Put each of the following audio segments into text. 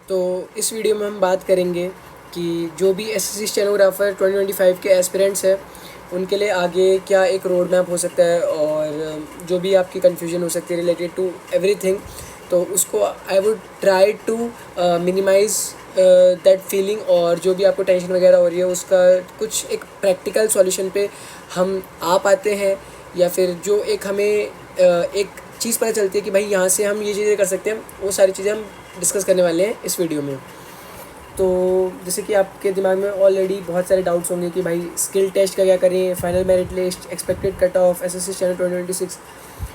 तो इस वीडियो में हम बात करेंगे कि जो भी एसएससी स्टेनोग्राफर 2025 के एस्पिरेंट्स हैं उनके लिए आगे क्या एक रोड मैप हो सकता है, और जो भी आपकी कन्फ्यूजन हो सकती है रिलेटेड टू एवरीथिंग, तो उसको I would try to minimise that feeling. और जो भी आपको टेंशन वगैरह हो रही है उसका कुछ एक प्रैक्टिकल सॉल्यूशन पे हम आ पाते हैं, या फिर जो एक हमें एक चीज़ पता चलती है कि भाई यहाँ से हम ये चीज़ें कर सकते हैं, वो सारी चीज़ें हम डिस्कस करने वाले हैं इस वीडियो में। तो जैसे कि आपके दिमाग में ऑलरेडी बहुत सारे डाउट्स होंगे कि भाई स्किल टेस्ट का क्या करें, final merit list, expected cut of, SSC standard 2026,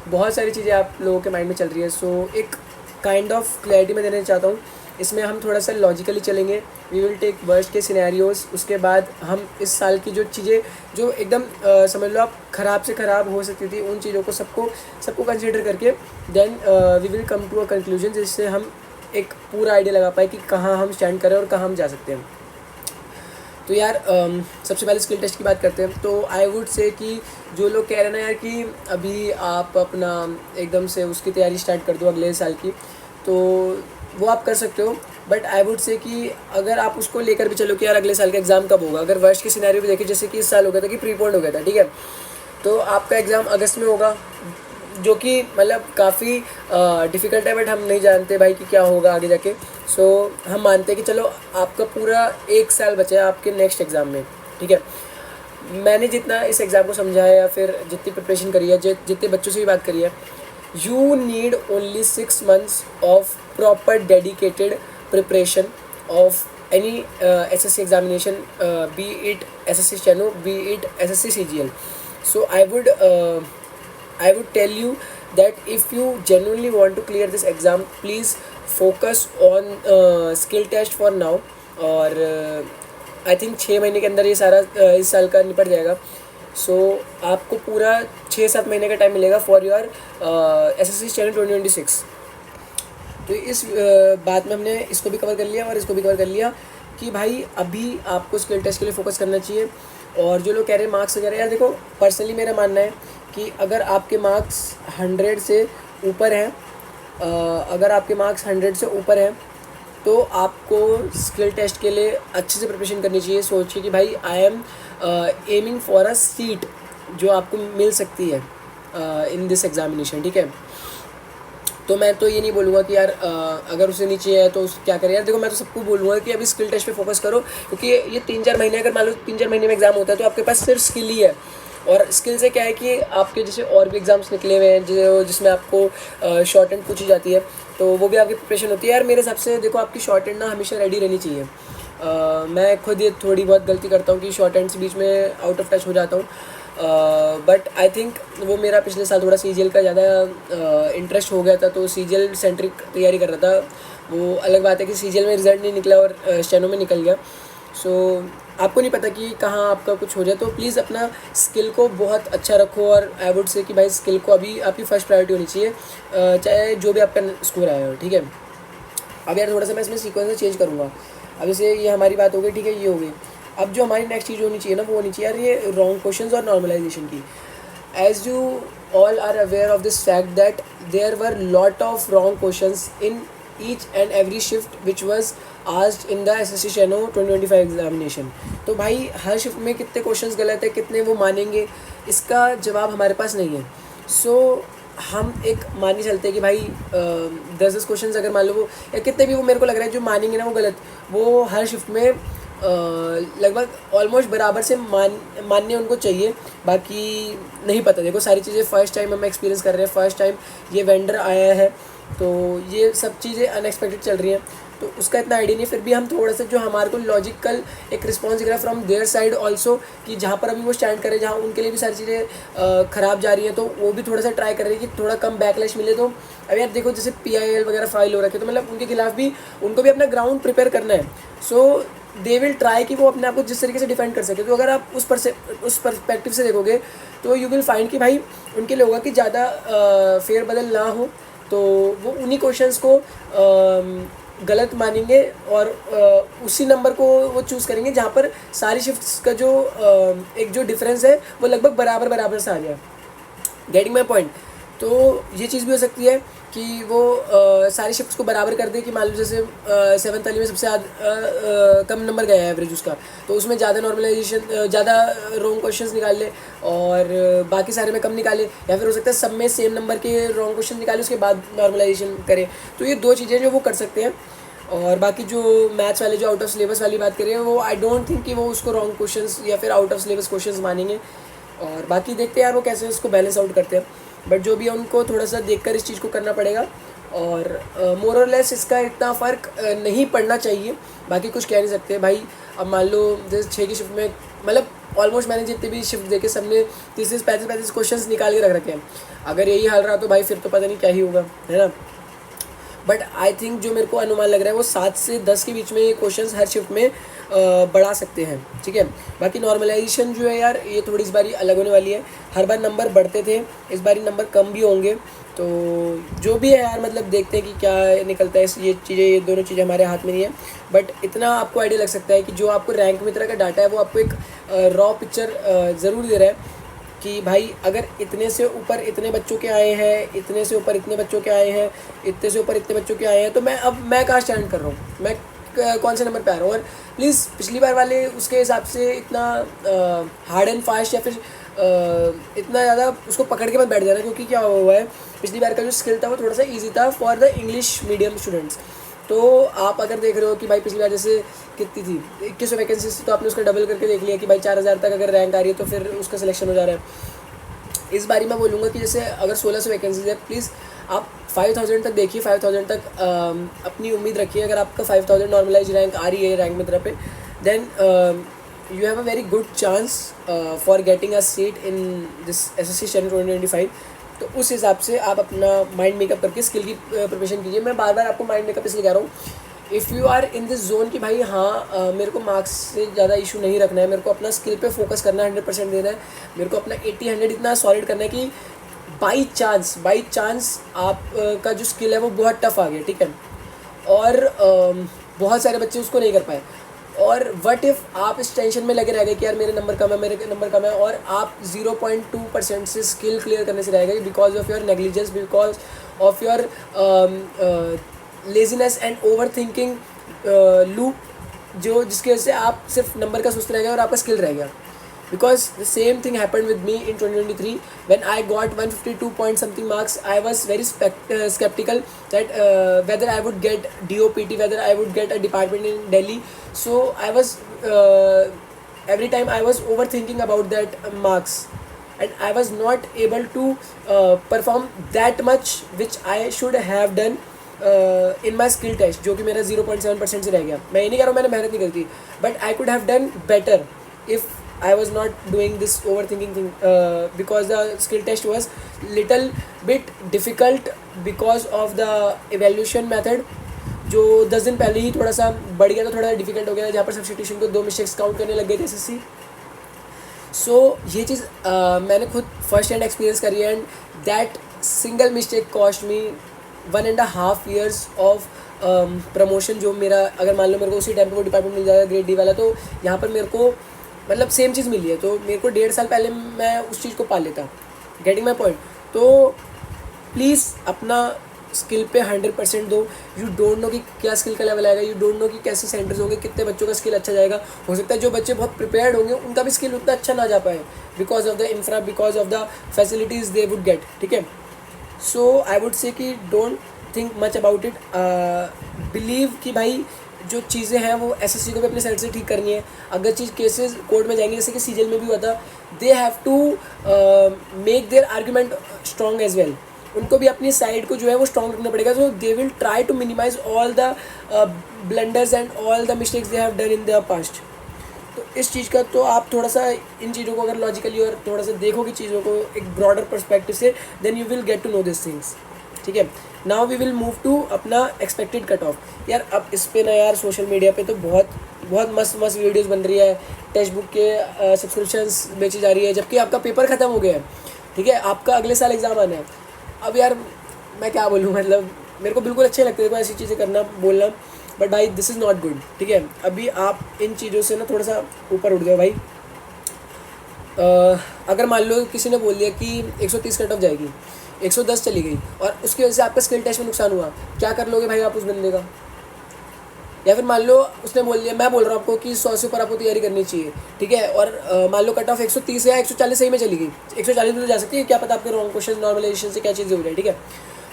बहुत सारी चीज़ें आप लोगों के माइंड में चल रही है। सो एक काइंड ऑफ क्लैरिटी मैं देना चाहता हूँ। इसमें हम थोड़ा सा लॉजिकली चलेंगे। वी विल टेक वर्स्ट के सिनेरियोज़, उसके बाद हम इस साल की जो चीज़ें जो एकदम समझ लो आप ख़राब से ख़राब हो सकती थी, उन चीज़ों को सबको कंसिडर करके then we will come to a conclusion, जिससे हम एक पूरा आइडिया लगा पाए कि कहाँ हम स्टैंड करें और कहाँ हम जा सकते हैं। तो यार सबसे पहले स्किल टेस्ट की बात करते हैं। तो आई वुड से कि जो लोग कह रहे हैं ना यार कि अभी आप अपना एकदम से उसकी तैयारी स्टार्ट कर दो अगले साल की, तो वो आप कर सकते हो। बट आई वुड से कि अगर आप उसको लेकर भी चलो कि यार अगले साल का एग्ज़ाम कब होगा, अगर वर्स्ट के सिनेरियो भी देखें, जैसे कि इस साल हो गया था कि प्रीपोन्ड हो गया था, ठीक है, तो आपका एग्ज़ाम अगस्त में होगा, जो कि मतलब काफ़ी डिफ़िकल्ट है। बट हम नहीं जानते भाई कि क्या होगा आगे जाके। सो हम मानते हैं कि चलो आपका पूरा 1 साल बचा है आपके नेक्स्ट एग्ज़ाम में, ठीक है। मैंने जितना इस एग्ज़ाम को समझा है या फिर जितनी प्रिपरेशन करी है, जितने बच्चों से भी बात करी है, you need only 6 months of proper dedicated preparation of any SSC examination, B it SSC steno, B it SSC CGL. So I would tell you that if you genuinely want to clear this exam, please focus on skill test for now. और I think 6 महीने के अंदर ये सारा इस साल का निपट जाएगा। सो आपको पूरा 6-7 महीने का टाइम मिलेगा फॉर योर एसएससी स्टैंडर्ड 2026। तो इस बात में हमने इसको भी कवर कर लिया और इसको भी कवर कर लिया कि भाई अभी आपको स्किल टेस्ट के लिए फोकस करना चाहिए। और जो लोग कह रहे हैं मार्क्स वगैरह, यार देखो पर्सनली मेरा मानना है कि अगर आपके मार्क्स 100 से ऊपर हैं, अगर आपके मार्क्स 100 से ऊपर हैं, तो आपको स्किल टेस्ट के लिए अच्छे से प्रिपरेशन करनी चाहिए। सोचिए कि भाई I am aiming for a seat जो आपको मिल सकती है इन दिस एग्जामिनेशन, ठीक है। तो मैं तो ये नहीं बोलूँगा कि यार अगर उसे नीचे है तो क्या करें। यार देखो मैं तो सबको बोलूँगा कि अभी स्किल टेस्ट पे फोकस करो, क्योंकि ये 3-4 महीने, अगर मान लो 3-4 महीने में एग्ज़ाम होता है तो आपके पास सिर्फ स्किल ही है। और स्किल से क्या है कि आपके जैसे और भी एग्ज़ाम्स निकले हुए हैं जिसमें आपको शॉर्ट हैंड पूछी जाती है, तो वो भी आपकी प्रिपरेशन होती है। यार मेरे हिसाब से देखो आपकी शॉर्ट हैंड ना हमेशा रेडी रहनी चाहिए। मैं खुद ये थोड़ी बहुत गलती करता हूँ कि शॉर्ट हैंड से बीच में आउट ऑफ टच हो जाता हूँ। बट आई थिंक वो मेरा पिछले साल थोड़ा सीजीएल का ज़्यादा इंटरेस्ट हो गया था, तो सीजीएल सेंट्रिक तैयारी कर रहा था। वो अलग बात है कि सीजीएल में रिज़ल्ट नहीं निकला और स्टेनो में निकल गया। सो आपको नहीं पता कि कहाँ आपका कुछ हो जाए, तो प्लीज़ अपना स्किल को बहुत अच्छा रखो। और आई वुड से कि भाई स्किल को अभी आपकी फर्स्ट प्रायोरिटी होनी चाहिए, चाहे जो भी आपका स्कोर आया हो, ठीक है। अब यार थोड़ा सा मैं इसमें सीक्वेंस चेंज करूँगा। अब जैसे ये हमारी बात हो गई, ठीक है, ये हो गई। अब जो हमारी नेक्स्ट चीज़ होनी चाहिए ना, वो होनी चाहिए यार ये रॉन्ग क्वेश्चंस और नॉर्मलाइजेशन की। As you all are aware of this fact that there were lot of wrong questions in each and every shift which was asked in the SSC steno 2025 examination. तो भाई हर shift में कितने questions गलत है, कितने वो मानेंगे, इसका जवाब हमारे पास नहीं है। सो हम एक मान के चलते हैं कि भाई 10 क्वेश्चन अगर मान लो वो, या कितने भी वो मेरे को लग रहा है जो मानेंगे ना वो गलत, वो हर शिफ्ट में लगभग ऑलमोस्ट बराबर से मानने उनको चाहिए। बाकी नहीं पता, देखो सारी चीज़ें फर्स्ट टाइम हम एक्सपीरियंस कर रहे हैं, फर्स्ट टाइम ये वेंडर आया है, तो ये सब चीज़ें अनएक्सपेक्टेड चल रही हैं, तो उसका इतना आइडिया नहीं। फिर भी हम थोड़ा सा जो हमारे को लॉजिकल एक रिस्पॉन्स दिख रहा है फ्रॉम देयर साइड ऑल्सो, कि जहाँ पर अभी वो स्टैंड करे, जहाँ उनके लिए भी सारी चीज़ें ख़राब जा रही हैं, तो वो भी थोड़ा सा ट्राई कर रहे हैं कि थोड़ा कम बैकलैश मिले। तो अब यार देखो जैसे PIL वगैरह फाइल हो रखे, तो मतलब उनके खिलाफ भी उनको भी अपना ग्राउंड प्रिपेयर करना है। सो दे विल ट्राई कि वो अपने आप को जिस तरीके से डिफेंड कर सके। तो अगर आप उस पर्सपेक्टिव से देखोगे तो यू विल फाइंड कि भाई उनके लिए होगा कि ज़्यादा फेरबदल ना हो, तो वो उन्हीं क्वेश्चंस को गलत मानेंगे और उसी नंबर को वो चूज़ करेंगे जहाँ पर सारी शिफ्ट्स का जो एक जो डिफरेंस है वो लगभग बराबर से आ जाए। Getting my point. तो ये चीज़ भी हो सकती है कि वो सारी शिफ्ट्स को बराबर कर दे, कि मान लो जैसे 7th वाली में सबसे कम नंबर गया है एवरेज उसका, तो उसमें ज़्यादा नॉर्मलाइजेशन, ज़्यादा रॉन्ग क्वेश्चंस निकाल ले और बाकी सारे में कम निकाले, या फिर हो सकता है सब में सेम नंबर के रॉन्ग क्वेश्चन निकाले उसके बाद नॉर्मलाइजेशन करे। तो ये 2 चीज़ें जो वो कर सकते हैं। और बाकी जो मैथ्स वाले जो आउट ऑफ सिलेबस वाली बात करें, वो आई डोंट थिंक कि वो उसको रॉन्ग क्वेश्चंस या फिर आउट ऑफ सिलेबस क्वेश्चंस मानेंगे। और बाकी देखते हैं यार वो कैसे उसको बैलेंस आउट करते हैं, बट जो भी है उनको थोड़ा सा देखकर इस चीज़ को करना पड़ेगा। और मोर और लेस इसका इतना फ़र्क नहीं पड़ना चाहिए, बाकी कुछ कह नहीं सकते भाई। अब मान लो जैसे 6 की शिफ्ट में, मतलब ऑलमोस्ट मैंने जितने भी शिफ्ट देखे सब ने 30-35 क्वेश्चन निकाल के रख रखे हैं। अगर यही हाल रहा तो भाई फिर तो पता नहीं क्या ही होगा, है ना। बट आई थिंक जो मेरे को अनुमान लग रहा है वो 7 से 10 के बीच में ये क्वेश्चंस हर शिफ्ट में बढ़ा सकते हैं, ठीक है। बाकी नॉर्मलाइजेशन जो है यार, ये थोड़ी इस बारी अलग होने वाली है। हर बार नंबर बढ़ते थे, इस बारी नंबर कम भी होंगे। तो जो भी है यार, मतलब देखते हैं कि क्या निकलता है। ये दोनों चीज़ें हमारे हाथ में नहीं है, बट इतना आपको आइडिया लग सकता है कि जो आपको रैंक मित्रा का डाटा है वो आपको एक रॉ पिक्चर ज़रूर दे रहा है कि भाई अगर इतने से ऊपर इतने बच्चों के आए हैं, इतने से ऊपर इतने बच्चों के आए हैं, इतने से ऊपर इतने बच्चों के आए हैं, तो मैं कहाँ स्टैंड कर रहा हूँ, मैं कौन से नंबर पे आ रहा हूँ। और प्लीज़ पिछली बार वाले उसके हिसाब से इतना हार्ड एंड फास्ट या फिर इतना ज़्यादा उसको पकड़ के मत बैठ जाना, क्योंकि क्या हुआ है, पिछली बार का जो स्किल था वो थोड़ा सा ईजी था for the English medium students. तो आप अगर देख रहे हो कि भाई पिछली बार जैसे कितनी थी 2100 वैकेंसीज, तो आपने उसका डबल करके देख लिया कि भाई 4000 तक अगर रैंक आ रही है तो फिर उसका सिलेक्शन हो जा रहा है। इस बारी मैं बोलूँगा कि जैसे अगर 1600 वैकेंसीज है, प्लीज़ आप 5000 तक देखिए, 5000 तक अपनी उम्मीद रखिए। अगर आपका 5000 नॉर्मलाइज रैंक आ रही है रैंक मित्रा पे, then you have a very good chance for getting a seat in this SSC standard 2025। तो उस हिसाब से आप अपना माइंड मेकअप करके स्किल की प्रिपरेशन कीजिए। मैं बार बार आपको माइंड मेकअप इसलिए कह रहा हूँ, if you are in this zone कि भाई हाँ मेरे को मार्क्स से ज़्यादा इशू नहीं रखना है, मेरे को अपना स्किल पे फोकस करना है, 100% देना है, मेरे को अपना 80-100 इतना सॉलिड करना है कि बाई चांस आप का जो स्किल है वो बहुत टफ आ गया, ठीक है, और बहुत सारे बच्चे उसको नहीं कर पाए। और व्हाट इफ़ आप इस टेंशन में लगे रह गए कि यार मेरे नंबर कम है, और आप 0.2% से स्किल क्लियर करने से रह गए because of your negligence, because of your laziness and over thinking loop, जिसकी वजह से आप सिर्फ नंबर का सोचते रह गए और आपका स्किल रह गया। Because the same thing happened with me in 2023 when I got 152 point something marks. I was very skeptical that whether I would get DOPT, whether I would get a department in Delhi. So I was every time I was overthinking about that marks, and I was not able to perform that much which I should have done in my skill test, जो कि मेरा 0.7% से रह गया। मैं ये नहीं कह रहा हूँ मैंने मेहनत नहीं करी थी, but I could have done better if I was not doing this overthinking thing because the skill test was little bit difficult because of the evaluation method, जो 10 दिन पहले ही थोड़ा सा बढ़ गया, तो थोड़ा डिफिकल्ट हो गया, जहाँ पर सब्स्टिट्यूशन को 2 मिस्टेक्स काउंट करने लग गए थे एसएससी। सो ये चीज़ मैंने खुद फर्स्ट हैंड एक्सपीरियंस करी है, and that single mistake cost me 1.5 years of promotion. जो मेरा अगर मान लो मेरे को उसी टाइम पे वो डिपार्टमेंट मिल जाएगा ग्रेड डी वाला, तो यहाँ पर मेरे को मतलब सेम चीज़ मिली है, तो मेरे को 1.5 साल पहले मैं उस चीज़ को पा लेता। Getting my point. तो प्लीज़ अपना स्किल पे 100% दो। यू डोंट नो कि क्या स्किल का लेवल आएगा, यू डोंट नो कि कैसे सेंटर्स होंगे, कितने बच्चों का स्किल अच्छा जाएगा। हो सकता है जो बच्चे बहुत प्रिपेयर्ड होंगे उनका भी स्किल उतना अच्छा ना जा पाए because of the infra, because of the facilities they would get, ठीक है। सो आई वुड से कि don't think much about it, believe कि भाई जो चीज़ें हैं वो एसएससी को भी अपने साइड से ठीक करनी है। अगर चीज़ केसेस कोर्ट में जाएंगे, जैसे कि सीजीएल में भी हुआ था, they have to make their argument strong as well. उनको भी अपनी साइड को जो है वो स्ट्रॉन्ग रखना पड़ेगा। So they will try to minimise all the blunders and all the mistakes they have done in the past. तो इस चीज़ का तो आप थोड़ा सा इन चीज़ों को अगर लॉजिकली और थोड़ा सा देखोगे चीज़ों को एक ब्रॉडर पर्सपेक्टिव से, then you will get to know this things, ठीक है। Now we will move to अपना एक्सपेक्टेड कट ऑफ। यार अब इस पे ना यार सोशल मीडिया पे तो बहुत मस्त वीडियोस बन रही है, टेक्स्ट बुक के सब्सक्रिप्शंस बेची जा रही है, जबकि आपका पेपर ख़त्म हो गया है, ठीक है, आपका अगले साल एग्ज़ाम आना है। अब यार मैं क्या बोलूँ, मतलब मेरे को बिल्कुल अच्छे लगते हैं ऐसी चीज़ें करना बोलना, बट भाई दिस इज़ नॉट गुड, ठीक है। अभी आप इन चीज़ों से ना थोड़ा सा ऊपर उठ जाओ भाई। अगर मान लो किसी ने बोल दिया कि 130 कट ऑफ जाएगी, 110 चली गई और उसकी वजह से आपका स्किल टेस्ट में नुकसान हुआ, क्या कर लोगे भाई आप उस बंदे का? या फिर मान लो उसने बोल दिया, मैं बोल रहा हूँ आपको कि 100 से ऊपर आपको तैयारी करनी चाहिए, ठीक है, और मान लो कट ऑफ 130 या 140 सही में चली गई, 140 में तो जा सकती है, क्या पता आपके रॉन्ग क्वेश्चन नॉर्मलाइजेशन से क्या चीज़ें हो जाए, ठीक है।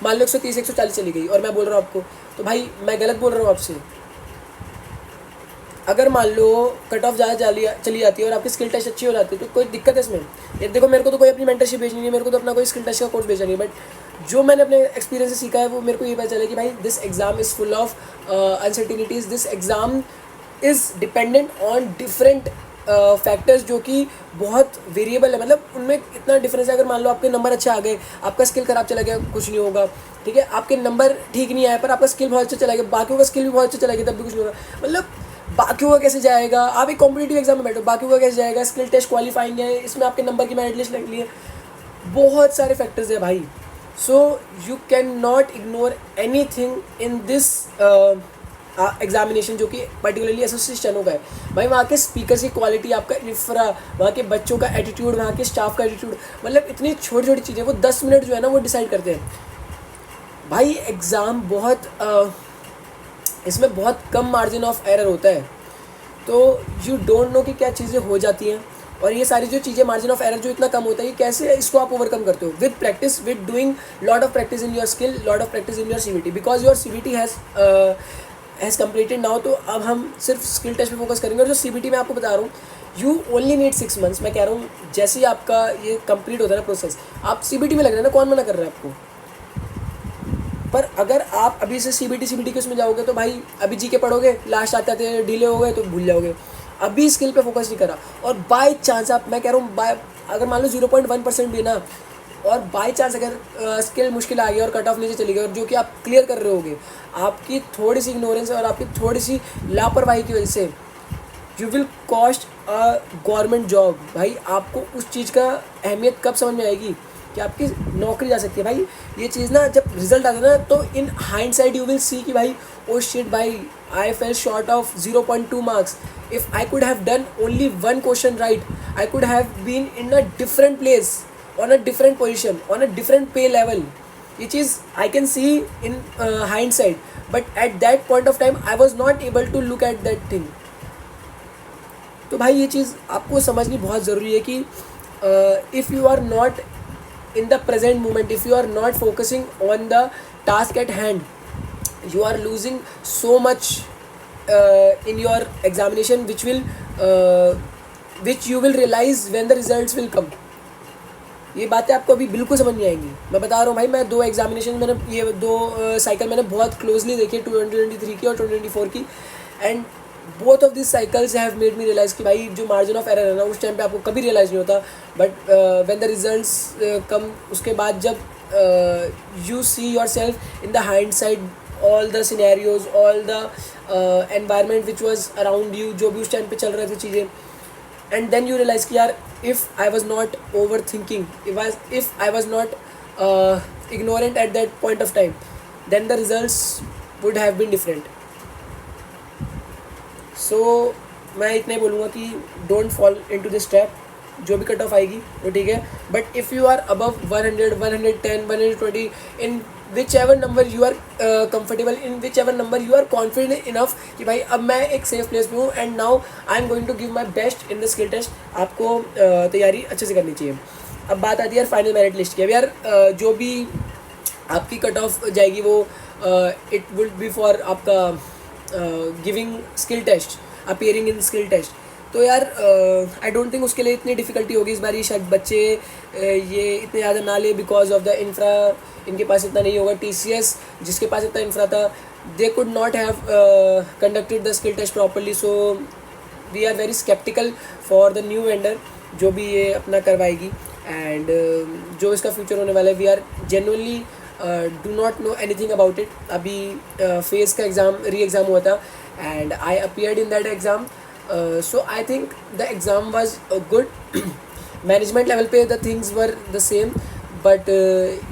मान लो 130 140 चली गई और मैं बोल रहा हूँ आपको, तो भाई मैं गलत बोल रहा हूँ आपसे? अगर मान लो कट ऑफ ज़्यादा चली जाती है और आपकी स्किल टेस्ट अच्छी हो जाती है तो कोई दिक्कत है इसमें? ये देखो, मेरे को तो कोई अपनी मेंटरशिप भेजनी नहीं है, मेरे को तो अपना कोई स्किल टेस्ट का कोर्स भेजना नहीं है, बट जो मैंने अपने एक्सपीरियंस से सीखा है वो मेरे को ये पता चला कि भाई this exam is full of uncertainties, this exam is dependent on different factors जो कि बहुत वेरिएबल है, मतलब उनमें इतना डिफरेंस है। अगर मान लो आपके नंबर अच्छे आ गए, आपका स्किल ख़राब चला गया, कुछ नहीं होगा, ठीक है। आपके नंबर ठीक नहीं आए पर आपका स्किल बहुत अच्छा चला गया, बाकियों का स्किल भी बहुत अच्छा चला गया, तब भी कुछ नहीं होगा। मतलब बाकियों का कैसे जाएगा? आप एक कॉम्पिटिटिव एग्जाम में बैठो, बाकियों का कैसे जाएगा? स्किल टेस्ट क्वालिफाइंग है, इसमें आपके नंबर की मेरिट लिस्ट निकली है, बहुत सारे फैक्टर्स है भाई। So you can not ignore any thing in this examination जो कि पर्टिकुलरली एसएससी स्टेनो का है। भाई वहाँ के स्पीकर की क्वालिटी, आपका इंफ्रा, वहाँ के बच्चों का एटीट्यूड, वहाँ के स्टाफ का एटीट्यूड, मतलब इतनी छोटी छोटी चीज़ें, वो 10 मिनट जो है ना वो डिसाइड करते हैं। भाई एग्ज़ाम बहुत इसमें बहुत कम मार्जिन ऑफ एरर होता है, तो यू डोंट नो कि क्या चीज़ें हो जाती हैं। और ये सारी जो चीज़ें, मार्जिन ऑफ एरर जो इतना कम होता है, ये कैसे इसको आप ओवरकम करते हो? With practice, with doing lot of practice in your skill, lot of practice in your CBT, because your CBT has completed now. तो अब हम सिर्फ स्किल टेस्ट पे फोकस करेंगे। और जो सीबीटी मैं आपको बता रहा हूँ, यू ओनली नीड 6 मंथ्स। मैं कह रहा हूँ जैसे ही आपका ये कंप्लीट होता है ना प्रोसेस, आप सीबीटी में लग रहे हैं ना, कौन मना कर रहा है आपको? पर अगर आप अभी से सीबीटी के उसमें जाओगे तो भाई अभी जी के पढ़ोगे, लास्ट आते आते डिले हो गए तो भूल जाओगे। अभी स्किल पे फोकस नहीं करा, और बाय चांस आप, मैं कह रहा हूँ अगर मान लो 0.1% भी ना, और बाय चांस अगर स्किल मुश्किल आ गई और कट ऑफ नीचे चली गई, और जो कि आप क्लियर कर रहे होगे, आपकी थोड़ी सी इग्नोरेंस और आपकी थोड़ी सी लापरवाही की वजह से you will cost a government job. भाई आपको उस चीज़ का अहमियत कब समझ में आएगी कि आपकी नौकरी जा सकती है। भाई ये चीज़ ना जब रिजल्ट आता है ना, तो in hindsight you will see कि भाई ओ शिट भाई, I fell short of 0.2 marks, if I could have done only one question right, I could have been in a different place, on a different position, on a different pay level. ये चीज़ I can see in hindsight, but at that point of time I was not able to look at that thing. तो भाई ये चीज़ आपको समझनी बहुत ज़रूरी है कि if you are not in the present moment, if you are not focusing on the task at hand, you are losing so much in your examination, which you will realize when the results will come. ये बातें आपको अभी बिल्कुल समझ नहीं आएंगी। मैं बता रहा हूँ भाई, मैं 2 एग्जामिनेशन मैंने, ये 2 साइकिल मैंने बहुत क्लोजली देखी, 2023 की और 2024 की, and both of this cycles have made me realise कि भाई जो मार्जिन ऑफ एरर है ना, उस टाइम पे आपको कभी रियलाइज़ नहीं होता, बट व्हेन द रिजल्ट्स कम, उसके बाद जब you see your self in the hind side, all the scenarios, all the environment which was around you, जो भी उस टाइम पे चल रहे थे चीज़ें, एंड देन यू रियलाइज़ कि यार if I was not over thinking, if I was not ignorant at that point of time, then the results would have been different. So मैं इतना ही बोलूँगा कि don't fall into this trap. जो भी cut off आएगी वो ठीक है, but if you are above 100, 110, 120, in whichever number you are comfortable, in whichever number you are confident enough कि भाई अब मैं एक सेफ प्लेस में हूँ, and now I am going to give my best in the skill test, आपको तैयारी अच्छे से करनी चाहिए। अब बात आती है यार फाइनल मेरिट लिस्ट की। अब यार जो भी आपकी कट ऑफ जाएगी वो इट विल बी फॉर आपका giving skill test, appearing in skill test. तो यार आई डोंट थिंक उसके लिए इतनी डिफ़िकल्टी होगी इस बार। ये शायद बच्चे ये इतने ज़्यादा ना ले, बिकॉज ऑफ द इंफ्रा, इनके पास इतना नहीं होगा। TCS जिसके पास इतना इंफ्रा था, they could not have conducted the skill test properly, so we are very sceptical for the new vendor जो भी ये अपना करवाएगी, एंड जो इसका फ्यूचर होने वाला है, we are genuinely do not know anything about it. अभी फेज़ का एग्ज़ाम, री एग्ज़ाम हुआ था, and I appeared in that exam, so I think the exam was good. Management level पे the things were the same, but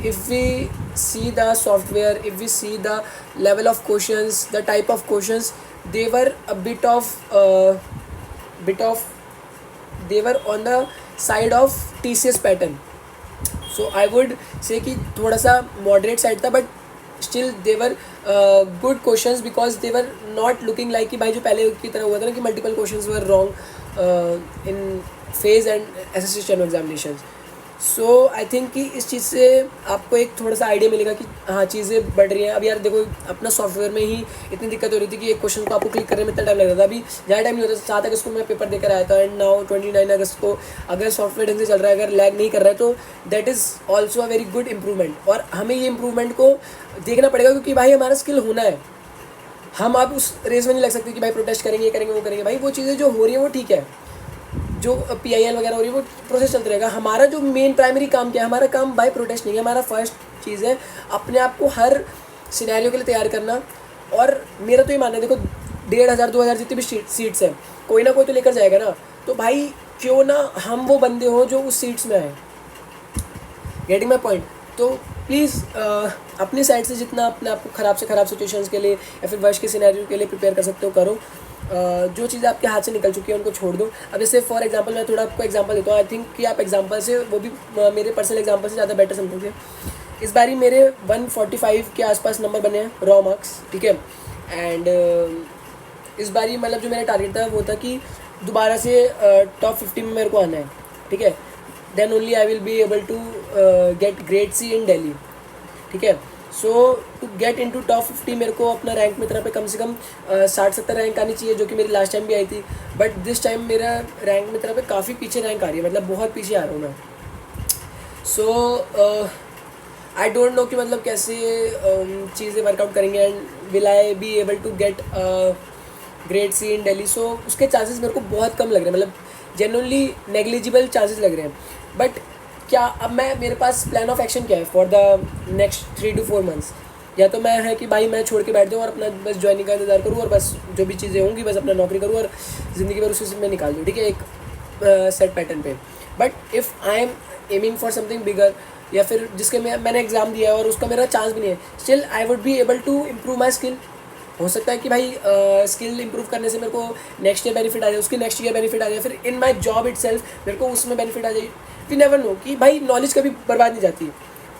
if we see the software, if we see the level of questions, the type of questions, they were a bit of they were on the side of TCS pattern. So I would say कि थोड़ा सा moderate side था, but still they're good questions because they're not looking like कि भाई जो पहले की तरह हुआ था ना कि multiple questions were wrong in phase and SSC steno examination. So I think कि इस चीज़ से आपको एक थोड़ा सा आइडिया मिलेगा कि हाँ चीज़ें बढ़ रही हैं. अब यार देखो अपना सॉफ्टवेयर में ही इतनी दिक्कत हो रही थी कि एक क्वेश्चन को आपको क्लिक करने में इतना टाइम लग रहा था. अभी ज़्यादा टाइम नहीं होता. 7 अगस्त को मैं पेपर देकर आया था एंड नाउ 29 अगस्त को अगर सॉफ्टवेयर ढंग से चल रहा है, अगर लैग नहीं कर रहा है, तो that is also a very good improvement. और हमें ये इंप्रूवमेंट को देखना पड़ेगा क्योंकि भाई हमारा स्किल होना है. हम आप उस रेस में नहीं लग सकते कि भाई प्रोटेस्ट करेंगे, ये करेंगे, वो करेंगे. भाई वो चीज़ें जो हो रही हैं वो ठीक है, जो PIL वगैरह हो रही है वो प्रोसेस चलता रहेगा. हमारा जो मेन प्राइमरी काम क्या है, हमारा काम बाय प्रोटेस्ट नहीं है. हमारा फर्स्ट चीज़ है अपने आप को हर सिनेरियो के लिए तैयार करना. और मेरा तो ये मानना है, देखो 1,500 2,000 जितनी भी सीट्स हैं, कोई ना कोई तो लेकर जाएगा ना. तो भाई क्यों ना हम वो बंदे हो जो उस सीट्स में आए. Getting my point. तो प्लीज़ अपनी साइड से जितना अपने आप को ख़राब से ख़राब सिचुएशंस के लिए या फिर वर्ष के सिनेरियो के लिए प्रिपेयर कर सकते हो करो. जो चीज़ें आपके हाथ से निकल चुकी है उनको छोड़ दो. अब जैसे फॉर एग्जांपल मैं थोड़ा आपको एग्जांपल देता हूँ. आई थिंक कि आप एग्जांपल से, वो भी मेरे पर्सनल एग्जांपल से ज़्यादा बेटर समझोगे. इस बारी मेरे 145 के आसपास नंबर बने हैं रॉ मार्क्स, ठीक है. एंड इस बारी मतलब जो मेरा टारगेट था वो था कि दोबारा से टॉप 50 में मेरे को आना है, ठीक है. Then only I will be able to get grade C in Delhi, ठीक है. So to get into top 50 मेरे को अपना रैंक मित्रा पे कम से कम 60-70 रैंक आनी चाहिए, जो कि मेरी लास्ट टाइम भी आई थी. बट दिस टाइम मेरा रैंक मित्रा पे काफ़ी पीछे रैंक आ रही है, मतलब बहुत पीछे आ रहा हूँ मैं. सो आई डोंट नो कि मतलब कैसे चीज़ें वर्कआउट करेंगे and will I be able to get grade C in Delhi. So उसके चांसेस मेरे को बहुत कम लग रहे हैं, मतलब जेन्युइनली नेग्लिजिबल चांसेस लग रहे हैं. बट क्या अब मेरे पास प्लान ऑफ एक्शन क्या है for the next 3 to 4 months. या तो मैं है कि भाई मैं छोड़ के बैठ जाऊँ और अपना बस ज्वाइनिंग का इंतजार करूँ और बस जो भी चीज़ें होंगी बस अपना नौकरी करूँ और ज़िंदगी भर उसी में निकाल दूँ, ठीक है, एक सेट पैटर्न पे. But if I am aiming for something bigger, या फिर जिसके मैंने एग्ज़ाम दिया है और उसका मेरा चांस भी नहीं है, still I would be able to improve my skill. हो सकता है कि भाई स्किल इंप्रूव करने से मेरे को नेक्स्ट ईयर बेनिफिट आ जाए, उसके नेक्स्ट ईयर बेनिफिट आ जाए, फिर इन माई जॉब इट सेल्फ मेरे को उसमें बेनिफिट आ जाए. वी नेवर नो कि भाई नॉलेज कभी बर्बाद नहीं जाती,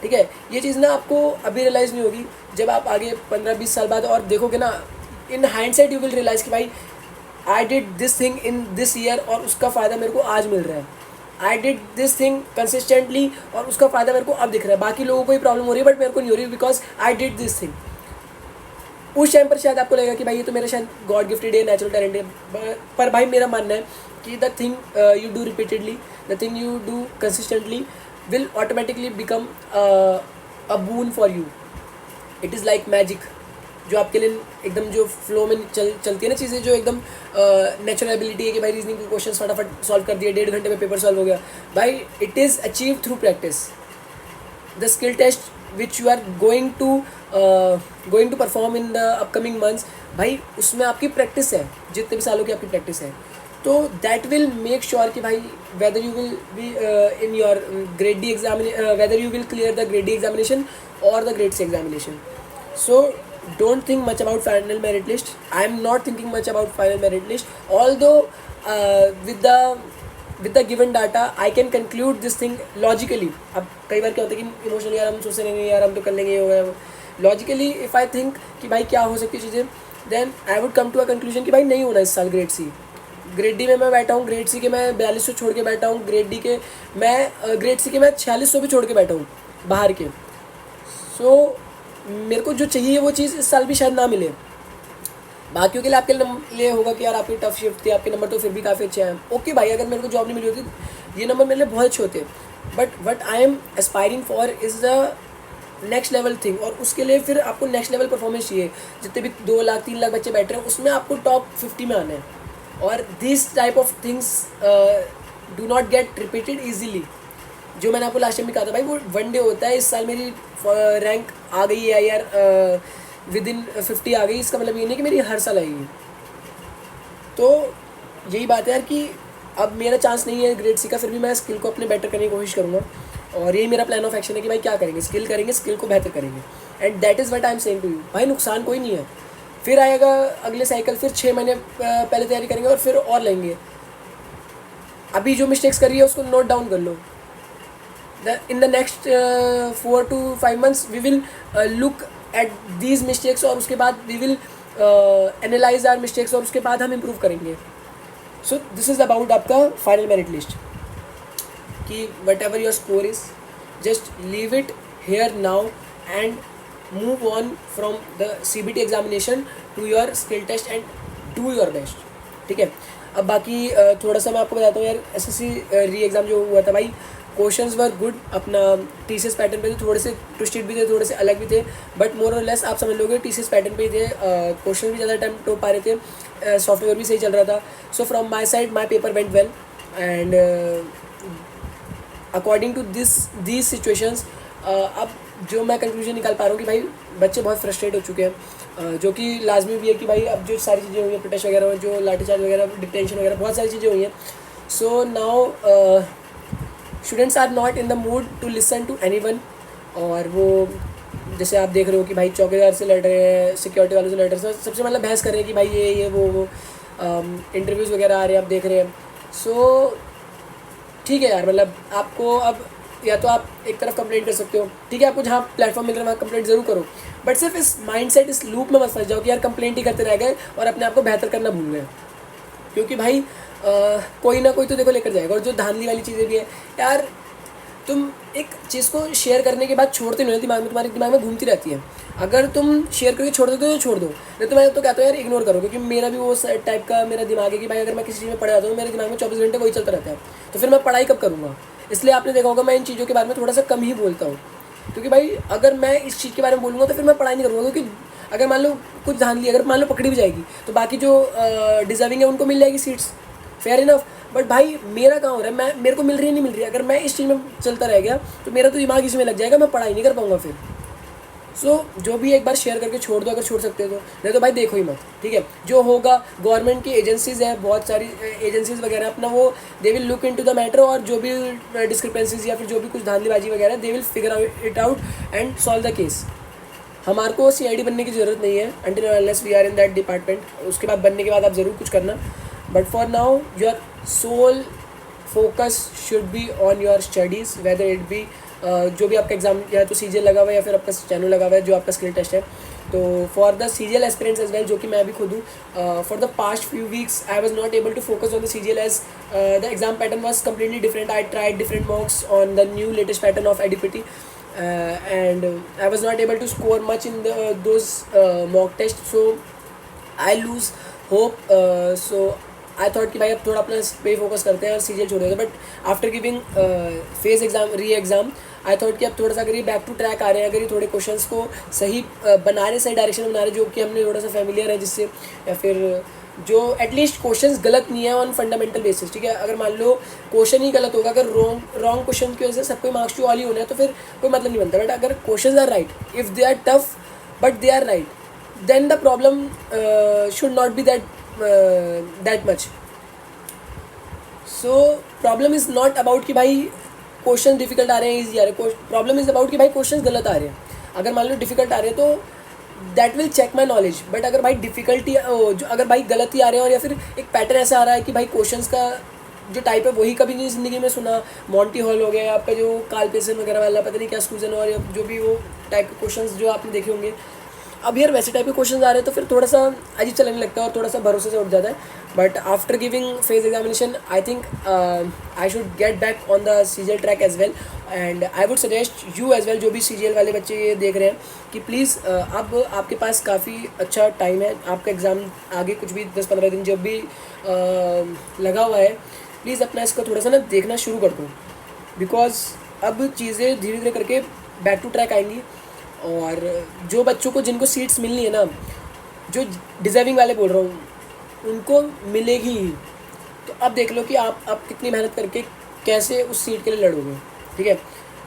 ठीक है. ये चीज़ ना आपको अभी रियलाइज़ नहीं होगी, जब आप आगे 15-20 साल बाद और देखोगे ना, in hindsight you will realise कि भाई I did this thing in this year और उसका फ़ायदा मेरे को आज मिल रहा है. I did this thing consistently और उसका फ़ायदा मेरे को अब दिख रहा है. बाकी लोगों को ही प्रॉब्लम हो रही है बट मेरे को नहीं हो रही because I did this thing. उस टाइम पर शायद आपको लगेगा कि भाई ये तो मेरा शायद गॉड गिफ्टेड है, नेचुरल टैलेंट है. पर भाई मेरा मानना है कि the thing you do repeatedly, the thing you do consistently will automatically become a boon for you. It is like magic, जो आपके लिए एकदम जो फ्लो में चलती है ना चीज़ें, जो एकदम नेचुरल एबिलिटी है कि भाई रीजनिंग के क्वेश्चन फटाफट सॉल्व कर दिए, 1.5 घंटे में पेपर सॉल्व हो गया. भाई it is achieve through practice. The skill test which you are going to perform in the upcoming months, भाई उसमें आपकी प्रैक्टिस है, जितने भी सालों की आपकी प्रैक्टिस है. तो दैट विल मेक श्योर कि भाई whether you will be in your grade D examination, whether you will clear the grade D examination और the grade C examination. So don't think much about final merit list. I am not thinking much about final merit list, although with the given data I can conclude this thing logically. अब कई बार क्या होता है कि emotionally यार हम सोचते नहीं यार हम तो कर लेंगे, ये होगा. लॉजिकली इफ़ आई थिंक कि भाई क्या हो सकती है चीज़ें, then I would come to a conclusion कि भाई नहीं होना इस साल ग्रेड C. ग्रेड D में मैं बैठा हूँ, ग्रेड C के मैं 4200 छोड़ के बैठा हूँ, ग्रेड D के मैं ग्रेड C के मैं 4600 भी छोड़ के बैठा हूँ बाहर के. सो मेरे को जो चाहिए वो चीज़ इस साल भी शायद ना मिले. बाकियों के लिए आपके लिए होगा कि यार आपकी टफ शिफ्ट थी, आपके नंबर तो फिर भी काफ़ी अच्छे हैं. ओके भाई, अगर मेरे को जॉब नहीं मिली होती ये नंबर मेरे लिए बहुत अच्छे होते. But what I am aspiring for is the next level thing. और उसके लिए फिर आपको नेक्स्ट लेवल परफॉर्मेंस चाहिए. जितने भी 2 लाख 3 लाख बच्चे बैठ रहे हैं उसमें आपको टॉप 50 में आना है. और this type of things do not gate repeated easily. जो मैंने आपको लास्ट टाइम भी कहा था भाई, वो 1 डे होता है. इस साल मेरी रैंक आ गई है यार, विद इन 50 आ गई. इसका मतलब ये नहीं कि मेरी हर साल आएगी. तो यही बात है यार कि अब मेरा चांस नहीं है ग्रेड C का, फिर भी मैं स्किल को अपने बेटर करने की कोशिश करूँगा. और यही मेरा प्लान ऑफ एक्शन है कि भाई क्या करेंगे, स्किल करेंगे, स्किल को बेहतर करेंगे. And that is what I am saying to you. भाई नुकसान कोई नहीं है. फिर आएगा अगले साइकिल, फिर 6 महीने पहले तैयारी करेंगे और फिर और लेंगे. अभी जो मिस्टेक्स करी है उसको नोट डाउन कर लो. In the next 4 to 5 months we will look at these mistakes, और उसके बाद we will analyse our mistakes, और उसके बाद हम इम्प्रूव करेंगे. सो दिस इज़ अबाउट आपका फाइनल मेरिट लिस्ट, कि whatever your score is just leave it here now and move on from the CBT examination to your skill test and do your best. ठीक है. अब बाकी थोड़ा सा मैं आपको बताता हूँ यार, SSC री एग्ज़ाम जो हुआ था भाई, क्वेश्चंस वर गुड. अपना TCS पैटर्न पे तो थोड़े से ट्विस्टेड भी थे, थोड़े से अलग भी थे, बट मोर और लेस आप समझ लोगे TCS पैटर्न पे ही थे. क्वेश्चन भी ज़्यादा अटेम्प्ट हो पा रहे थे, सॉफ्टवेयर भी सही चल रहा था. So from my side my paper went well, and according to these situations अब जो मैं कंक्लूजन निकाल पा रहा हूँ कि भाई बच्चे बहुत फ्रस्ट्रेट हो चुके हैं, जो कि लाजमी भी है कि भाई अब जो सारी चीज़ें हुई हैं, प्रोटेस्ट वगैरह, जो लाठीचार्ज वगैरह, डिटेंशन वगैरह, बहुत सारी चीज़ें हुई हैं. So now students are not in the mood to listen to anyone. और वो जैसे आप देख रहे हो कि भाई चौकीदार से लड़ रहे हैं, सिक्योरिटी वालों से लड़ रहे हैं, सबसे मतलब बहस कर रहे हैं कि भाई ये वो इंटरव्यूज़ वगैरह आ रहे हैं, आप देख रहे हैं. सो ठीक है यार, मतलब आपको अब या तो आप एक तरफ कंप्लेंट कर सकते हो, ठीक है, आपको जहाँ प्लेटफॉर्म मिल रहा है वहाँ कंप्लेंट ज़रूर करो, बट सिर्फ इस माइंडसेट, इस लूप में मत फंस जाओ कि यार कंप्लेंट ही करते रह गए और अपने आप को बेहतर करना भूल गए. क्योंकि भाई कोई ना कोई तो देखो लेकर जाएगा. और जो धांधली वाली चीज़ें भी है यार, तुम एक चीज़ को शेयर करने के बाद छोड़ते नहीं हो, दिमाग में, तुम्हारे दिमाग में घूमती रहती है. अगर तुम शेयर करके छोड़ देते हो तो छोड़ दो, नहीं तो मैं तो कहता हूँ यार इग्नोर करो. क्योंकि मेरा भी वो टाइप का मेरा दिमाग है कि भाई अगर मैं किसी चीज़ में पढ़ जाता हूँ, मेरे दिमाग में 24 घंटे वही चलता रहता है, तो फिर मैं पढ़ाई कब करूँगा. इसलिए आपने देखा होगा मैं इन चीज़ों के बारे में थोड़ा सा कम ही बोलता हूँ. क्योंकि भाई अगर मैं इस चीज़ के बारे में बोलूँगा तो फिर मैं पढ़ाई नहीं करूँगा. क्योंकि अगर मान लो कुछ धांधली, अगर मान लो पकड़ी भी जाएगी, तो बाकी जो डिजर्विंग है उनको मिल जाएगी सीट्स, फेयर इनफ. बट भाई मेरा कहाँ हो रहा है, मेरे को मिल रही है, नहीं मिल रही है. अगर मैं इस चीज़ में चलता रह गया तो मेरा तो दिमाग इसमें लग जाएगा, मैं पढ़ाई नहीं कर पाऊँगा फिर. सो जो भी एक बार शेयर करके छोड़ दो, अगर छोड़ सकते हो तो, नहीं तो भाई देखो ही मत. ठीक है. जो होगा, गवर्नमेंट की एजेंसीज़ हैं, बहुत सारी एजेंसीज़ वगैरह, अपना वो they will look into the matter, और जो भी डिस्क्रिपेंसीज या फिर जो भी कुछ धांधलीबाजी वगैरह, they will figure it out and solve the case. हमारे को CID बनने की ज़रूरत नहीं है until unless we are in that department. उसके बाद बनने के बाद आप ज़रूर कुछ करना, but for now your sole focus should be on your studies, whether it be जो भी आपका एग्जाम या तो CGL लगा हुआ है या फिर आपका स्टेनो लगा हुआ है, जो आपका स्किल टेस्ट है. तो for the CGL aspirants as well, जो कि मैं भी खुद हूँ, for the past few weeks I was not able to focus on the CGL as the exam pattern was completely different. I tried different mocks on the new latest pattern of ADPT, and I was not able to score much in those mock tests, so I lose hope. So I thought कि भाई अब थोड़ा अपना इस पे focus करते हैं और CGL छोड़ देते हैं. But after giving phase exam, री एग्ज़ाम, आई थॉट कि अब थोड़ा सा अगर ये बैक टू ट्रैक आ रहे हैं, अगर ये थोड़े क्वेश्चंस को सही बना रहे, सही डायरेक्शन में बना रहे, जो कि हमने थोड़ा सा फेमिलियर है जिससे, या फिर जो एटलीस्ट क्वेश्चंस गलत नहीं है ऑन फंडामेंटल बेसिस. ठीक है. अगर मान लो क्वेश्चन ही गलत होगा, अगर रॉन्ग क्वेश्चन की वजह से सबको मार्क्स टू ऑल ही होना है, तो फिर कोई मतलब नहीं बनता. बट अगर questions are right, if they are tough but they are right, then the problem should not be that much. So problem is not about कि भाई क्वेश्चन डिफिकल्ट आ रहे हैं, ईजी आ रहे हैं. प्रॉब्लम इज़ अबाउट कि भाई question गलत आ रहे हैं. अगर मान लो डिफिकल्ट आ रहे हैं तो that will check my knowledge. But अगर भाई डिफिकल्टी जो अगर भाई गलत ही आ रहे हैं, और या फिर एक पैटर्न ऐसा आ रहा है कि भाई क्वेश्चंस का जो टाइप है वही कभी नहीं ज़िंदगी में सुना, मॉन्टी हॉल हो गया, आपका जो कार्ल पेसन वगैरह वाला, पता नहीं क्या स्कूजन, और जो भी वो टाइप के क्वेश्चंस जो आपने देखे होंगे, अब यार वैसे टाइप के क्वेश्चन आ रहे हैं तो फिर थोड़ा सा अजीब सा लगने लगता है और थोड़ा सा भरोसे से उठ जाता है. But after giving phase examination I think I should get back on the CGL track as well, and I would suggest you as well, जो भी CGL वाले बच्चे ये देख रहे हैं, कि प्लीज़ अब आपके पास काफ़ी अच्छा टाइम है. आपका एग्ज़ाम आगे कुछ भी 10-15 दिन जब भी लगा हुआ है, प्लीज़ अपना इसको थोड़ा सा ना देखना शुरू कर दो. बिकॉज अब चीज़ें धीरे धीरे करके बैक टू ट्रैक आएंगी, और जो बच्चों को, जिनको सीट्स मिलनी है ना, जो डिज़र्विंग वाले बोल रहा हूँ, उनको मिलेगी ही. तो अब देख लो कि आप कितनी मेहनत करके कैसे उस सीट के लिए लड़ोगे. ठीक है.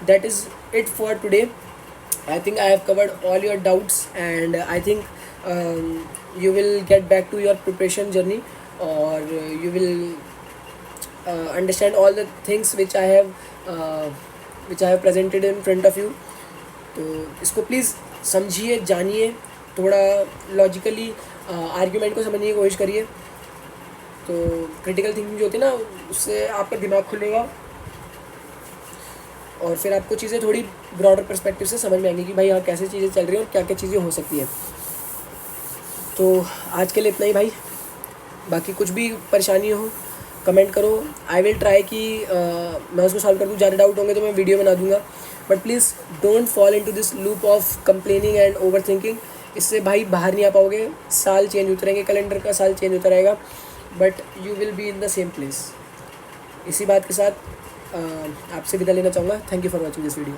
That is it for today. I think I have covered all your doubts, and I think you will get back to your preparation journey, और you will understand all the things which I have presented in front of you. तो इसको please समझिए, जानिए, थोड़ा logically argument को समझने की कोशिश करिए. तो क्रिटिकल थिंकिंग जो होती है ना, उससे आपका दिमाग खुलेगा और फिर आपको चीज़ें थोड़ी ब्रॉडर पर्सपेक्टिव से समझ में आएंगी कि भाई हाँ कैसे चीज़ें चल रही हैं और क्या क्या चीज़ें हो सकती हैं। तो आज के लिए इतना ही भाई, बाकी कुछ भी परेशानी हो कमेंट करो, आई विल ट्राई कि मैं उसको सॉल्व कर दूँ। ज़्यादा डाउट होंगे तो मैं वीडियो बना दूँगा, but please don't fall into this loop of complaining and over thinking. इससे भाई बाहर नहीं आ पाओगे। साल चेंज होते रहेंगे, कैलेंडर का साल चेंज होता रहेगा, but you will be in the same place. इसी बात के साथ आपसे विदा लेना चाहूँगा। Thank you for watching this video.